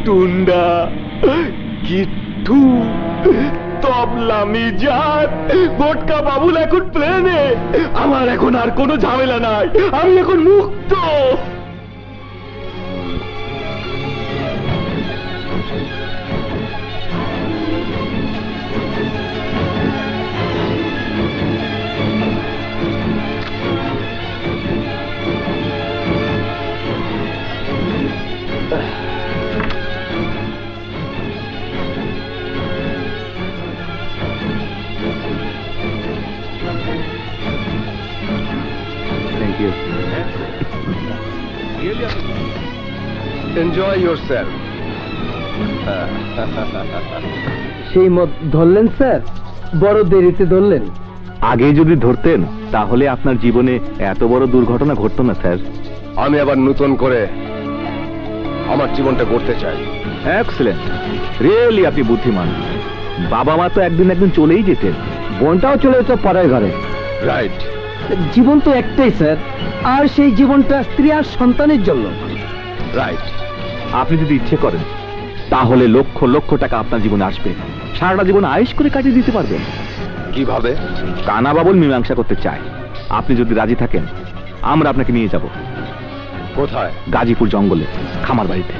টুন্ডা, কিট্টু, তবলা মিজান, গোটকা বাবুল এখন প্লেনে। আমার এখন আর কোনো ঝামেলা নাই, আমি এখন মুক্ত। Enjoy yourself. সেই মদ ধরলেন স্যার, বড় দেরিতে ধরলেন। আগে যদি ধরতেন তাহলে আপনার জীবনে এত বড় দুর্ঘটনা ঘটতো না স্যার। আমি আবার নতুন করে আমার জীবনটা গড়তে চাই। এক্সেলেন্ট, রিয়েলি আপনি বুদ্ধিমান। বাবা মা তো একদিন চলেই যেতেন, বোনটাও চলে যেত পরের ঘরে। রাইট। জীবন তো একটাই স্যার, আর সেই জীবনটা স্ত্রী আর সন্তানের জন্য। রাইট। আপনি যদি ইচ্ছে করেন তাহলে লক্ষ লক্ষ টাকা আপনার জীবনে আসবে, সারাটা জীবন আয়েশ করে কাটিয়ে দিতে পারবেন। কিভাবে? কানা বাবুল মীমাংসা করতে চায়। আপনি যদি রাজি থাকেন আমরা আপনাকে নিয়ে যাব। কোথায়? গাজীপুর জঙ্গলে, খামার বাড়িতে।